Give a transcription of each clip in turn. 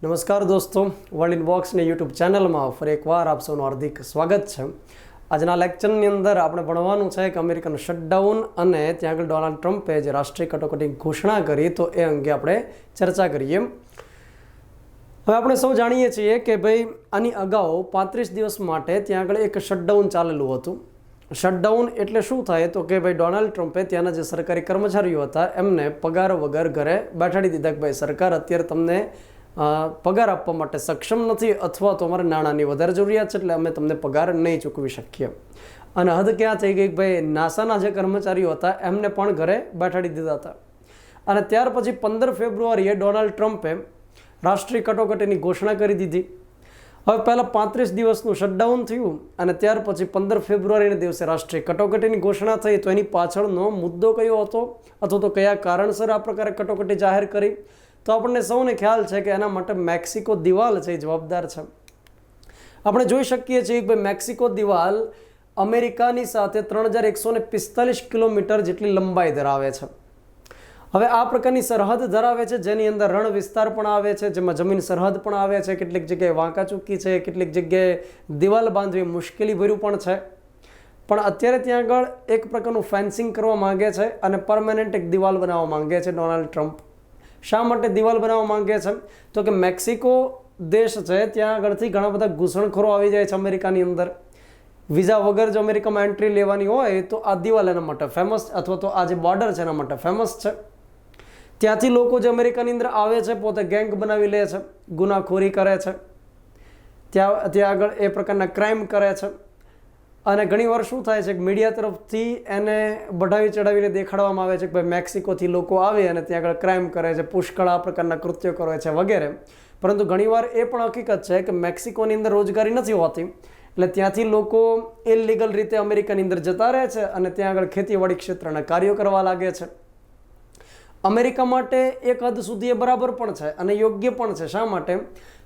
નમસ્કાર દોસ્તો, world ઇનબોક્સની YouTube ચેનલમાં ફરી એકવાર આપ સૌનું હાર્દિક સ્વાગત છે. આજના લેક્ચરની અંદર આપણે ભણવાનું છે કે અમેરિકન શટડાઉન અને ત્યાં આગળ ડોનાલ્ડ ટ્રમ્પે જે રાષ્ટ્રીય કટોકટીની ઘોષણા કરી તો એ અંગે આપણે ચર્ચા કરીએ. હવે આપણે સૌ જાણીએ છીએ કે ભાઈ આની અગાઉ 35 દિવસ માટે ત્યાં આગળ એક શટડાઉન ચાલેલું હતું. શટડાઉન એટલે શું થાય તો કે ભાઈ ડોનાલ્ડ ટ્રમ્પે ત્યાંના જે સરકારી કર્મચારીઓ હતા એમને પગાર વગર ઘરે બેઠાડી દીધા કે ભાઈ સરકાર અત્યારે તમને પગાર આપવા માટે સક્ષમ નથી અથવા તો અમારે નાણાંની વધારે જરૂરિયાત છે એટલે અમે તમને પગાર નહીં ચૂકવી શકીએ. અને હદ ક્યાં થઈ ગઈ ભાઈ નાસાના જે કર્મચારીઓ હતા એમને પણ ઘરે બેઠાડી દીધા હતા. અને ત્યાર પછી 15 ફેબ્રુઆરીએ ડોનાલ્ડ ટ્રમ્પે રાષ્ટ્રીય કટોકટીની ઘોષણા કરી દીધી. હવે પહેલાં 35 દિવસનું શટડાઉન થયું અને ત્યાર પછી 15 ફેબ્રુઆરીના દિવસે રાષ્ટ્રીય કટોકટીની ઘોષણા થઈ. તો એની પાછળનો મુદ્દો કયો હતો અથવા તો કયા કારણસર આ પ્રકારે કટોકટી જાહેર કરી, તો આપણને સૌને ખ્યાલ છે કે એના માટે મેક્સિકો દિવાલ છે એ જવાબદાર છે. આપણે જોઈ શકીએ છીએ કે ભાઈ મેક્સિકો દિવાલ અમેરિકાની સાથે 3145 કિલોમીટર જેટલી લંબાઈ ધરાવે છે. હવે આ પ્રકારની સરહદ ધરાવે છે જેની અંદર રણ વિસ્તાર પણ આવે છે, જેમાં જમીન સરહદ પણ આવે છે, કેટલીક જગ્યાએ વાંકા ચૂકી છે, કેટલીક જગ્યાએ દિવાલ બાંધવી મુશ્કેલી ભર્યું પણ છે. પણ અત્યારે ત્યાં આગળ એક પ્રકારનું ફેન્સિંગ કરવા માંગે છે અને પરમેનન્ટ એક દિવાલ બનાવવા માંગે છે ડોનાલ્ડ ટ્રમ્પ. શા માટે દિવાલ બનાવવા માંગે છે તો કે મેક્સિકો દેશ છે ત્યાં આગળથી ઘણા બધા ઘૂસણખોરો આવી જાય છે અમેરિકાની અંદર. વિઝા વગર જો અમેરિકામાં એન્ટ્રી લેવાની હોય તો આ દિવાલ એના માટે ફેમસ, અથવા તો આ જે બોર્ડર છે એના માટે ફેમસ છે. ત્યાંથી લોકો જે અમેરિકાની અંદર આવે છે પોતે ગેંગ બનાવી લે છે, ગુનાખોરી કરે છે, ત્યાં આગળ એ પ્રકારના ક્રાઇમ કરે છે. અને ઘણીવાર શું થાય છે કે મીડિયા તરફથી એને બઢાવી ચડાવીને દેખાડવામાં આવે છે કે ભાઈ મેક્સિકોથી લોકો આવે અને ત્યાં આગળ ક્રાઇમ કરે છે, પુષ્કળ આ પ્રકારના કૃત્યો કરે છે વગેરે. પરંતુ ઘણીવાર એ પણ હકીકત છે કે મેક્સિકોની અંદર રોજગારી નથી હોતી એટલે ત્યાંથી લોકો ઇલીગલ રીતે અમેરિકાની અંદર જતા રહે છે અને ત્યાં આગળ ખેતીવાડી ક્ષેત્રના કાર્યો કરવા લાગે છે. અમેરિકા માટે એક હદ સુધી એ બરાબર પણ છે અને યોગ્ય પણ છે. શા માટે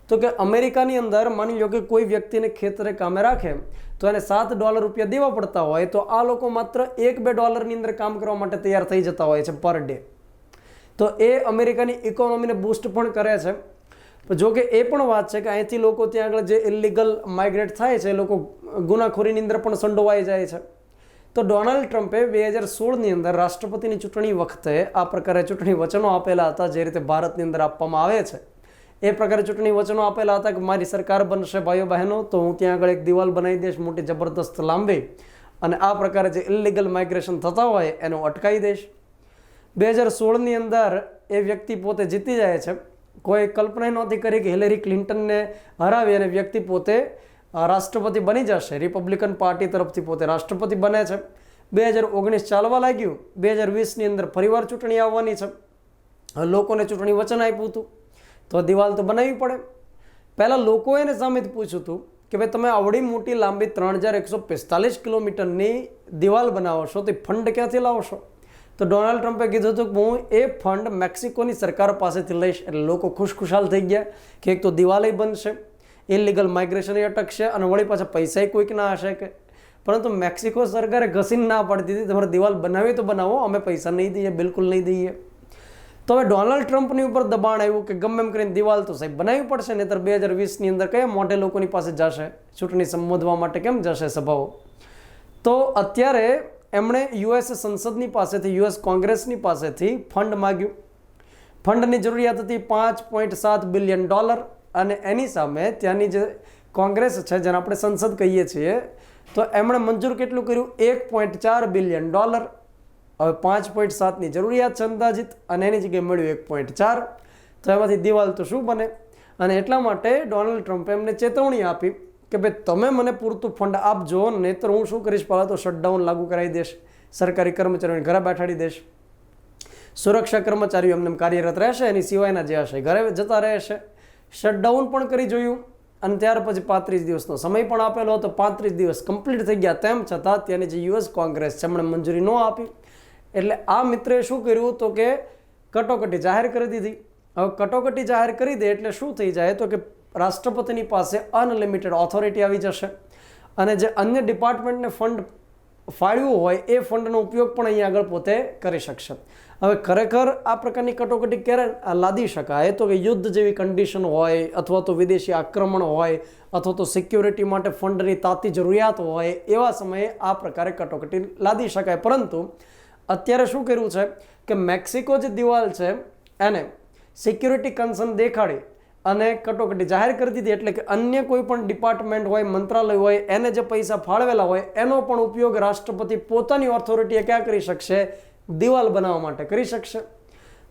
તો કે અમેરિકાની અંદર માની લો કે કોઈ વ્યક્તિને ખેતરે કામે રાખે તો એને $7 દેવા પડતા હોય તો આ લોકો માત્ર $1-2 અંદર કામ કરવા માટે તૈયાર થઈ જતા હોય છે પર ડે. તો એ અમેરિકાની ઇકોનોમીને બૂસ્ટ પણ કરે છે. જો કે એ પણ વાત છે કે અહીંથી લોકો ત્યાં આગળ જે ઇલીગલ માઇગ્રેટ થાય છે એ લોકો ગુનાખોરીની અંદર પણ સંડોવાઈ જાય છે. તો ડોનાલ્ડ ટ્રમ્પે 2016ની અંદર રાષ્ટ્રપતિની ચૂંટણી વખતે આ પ્રકારે ચૂંટણી વચનો આપેલા હતા જે રીતે ભારતની અંદર આપવામાં આવે છે એ પ્રકારે ચૂંટણી વચનો આપેલા હતા કે મારી સરકાર બનશે ભાઈઓ બહેનો તો હું ત્યાં આગળ એક દિવાલ બનાવી દઈશ મોટી જબરદસ્ત લાંબી અને આ પ્રકારે જે ઇલીગલ માઇગ્રેશન થતા હોય એનો અટકાવી દઈશ. 2016ની અંદર એ વ્યક્તિ પોતે જીતી જાય છે. કોઈ કલ્પના નહોતી કરી કે હિલેરી ક્લિન્ટનને હરાવી અને વ્યક્તિ પોતે રાષ્ટ્રપતિ બની જશે. રિપબ્લિકન પાર્ટી તરફથી પોતે રાષ્ટ્રપતિ બને છે. 2019 ચાલવા લાગ્યું. 2020ની અંદર ફરીવાર ચૂંટણી આવવાની છે. લોકોને ચૂંટણી વચન આપ્યું હતું તો દિવાલ તો બનાવવી પડે. પહેલાં લોકોએ એને સામે પૂછ્યું હતું કે ભાઈ તમે આવડી મોટી લાંબી 3145 કિલોમીટરની દિવાલ બનાવશો તો ફંડ ક્યાંથી લાવશો? તો ડોનાલ્ડ ટ્રમ્પે કીધું હતું કે હું એ ફંડ મેક્સિકોની સરકાર પાસેથી લઈશ. એટલે લોકો ખુશખુશાલ થઈ ગયા કે એક તો દિવાલ બનશે, ઇલીગલ માઇગ્રેશન અટકશે અને વળી પાછા પૈસા કોઈક ના હશે કે. પરંતુ મેક્સિકો સરકારે ઘસીને ના પાડી દીધી તમારે દિવાલ બનાવી તો બનાવો, અમે પૈસા નહીં દઈએ, બિલકુલ નહીં દઈએ. તો હવે ડોનાલ્ડ ટ્રમ્પની ઉપર દબાણ આવ્યું કે ગમે એમ કરીને દિવાલ તો સાહેબ બનાવવી પડશે, નહીંતર 2020ની અંદર કયા મોટે લોકોની પાસે જશે ચૂંટણી સંબોધવા માટે, કેમ જશે સભાઓ? તો અત્યારે એમણે યુએસ સંસદની પાસેથી, યુએસ કોંગ્રેસની પાસેથી ફંડ માગ્યું. ફંડની જરૂરિયાત હતી $5.7 બિલિયન અને એની સામે ત્યાંની જે કોંગ્રેસ છે જેને આપણે સંસદ કહીએ છીએ તો એમણે મંજૂર કેટલું કર્યું? $1.4 બિલિયન. હવે 5.7ની જરૂરિયાત છે અંદાજિત અને એની જગ્યાએ મળ્યું 1.4. તો એમાંથી દિવાલ તો શું બને? અને એટલા માટે ડોનાલ્ડ ટ્રમ્પે એમને ચેતવણી આપી કે ભાઈ તમે મને પૂરતું ફંડ આપજો, નહીંતર હું શું કરીશ, પહેલાં તો શટડાઉન લાગુ કરાવી દઈશ, સરકારી કર્મચારીઓને ઘરે બેઠાડી દઈશ, સુરક્ષા કર્મચારીઓ એમને કાર્યરત રહેશે, એની સિવાયના જે હશે ઘરે જતા રહેશે. શટડાઉન પણ કરી જોયું અને ત્યાર પછી 35 દિવસનો સમય પણ આપેલો હતો. 35 દિવસ કમ્પ્લીટ થઈ ગયા તેમ છતાં ત્યાંની જે યુએસ કોંગ્રેસ છે એમણે મંજૂરી ન આપી. એટલે આ મિત્રે શું કર્યું તો કે કટોકટી જાહેર કરી દીધી. હવે કટોકટી જાહેર કરી દે એટલે શું થઈ જાય તો કે રાષ્ટ્રપતિની પાસે અનલિમિટેડ ઓથોરિટી આવી જશે અને જે અન્ય ડિપાર્ટમેન્ટને ફંડ ફાળવ્યું હોય એ ફંડનો ઉપયોગ પણ અહીંયા આગળ પોતે કરી શકશે. હવે ખરેખર આ પ્રકારની કટોકટી ક્યારે લાદી શકાય તો કે યુદ્ધ જેવી કન્ડિશન હોય અથવા તો વિદેશી આક્રમણ હોય અથવા તો સિક્યોરિટી માટે ફંડની તાતી જરૂરિયાત હોય એવા સમયે આ પ્રકારે કટોકટી લાદી શકાય. પરંતુ અત્યારે શું કર્યું છે કે મેક્સિકો જે દિવાલ છે એને સિક્યોરિટી કન્સર્ન દેખાડી અને કટોકટી જાહેર કરી દીધી. એટલે કે અન્ય કોઈ પણ ડિપાર્ટમેન્ટ હોય, મંત્રાલય હોય, એને જે પૈસા ફાળવેલા હોય એનો પણ ઉપયોગ રાષ્ટ્રપતિ પોતાની ઓથોરિટીએ ક્યાં કરી શકશે? દિવાલ બનાવવા માટે કરી શકશે.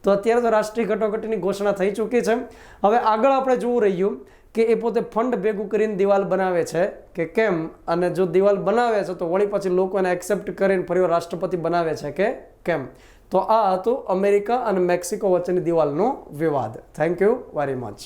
તો અત્યારે તો રાષ્ટ્રીય કટોકટીની ઘોષણા થઈ ચૂકી છે. હવે આગળ આપણે જોવું રહ્યું કે એ પોતે ફંડ ભેગું કરીને દિવાલ બનાવે છે કે કેમ, અને જો દિવાલ બનાવે છે તો વળી પછી લોકો એને એક્સેપ્ટ કરીને ફરીવાર રાષ્ટ્રપતિ બનાવે છે કે કેમ. તો આ હતું અમેરિકા અને મેક્સિકો વચ્ચેની દિવાલનો વિવાદ. Thank you very much.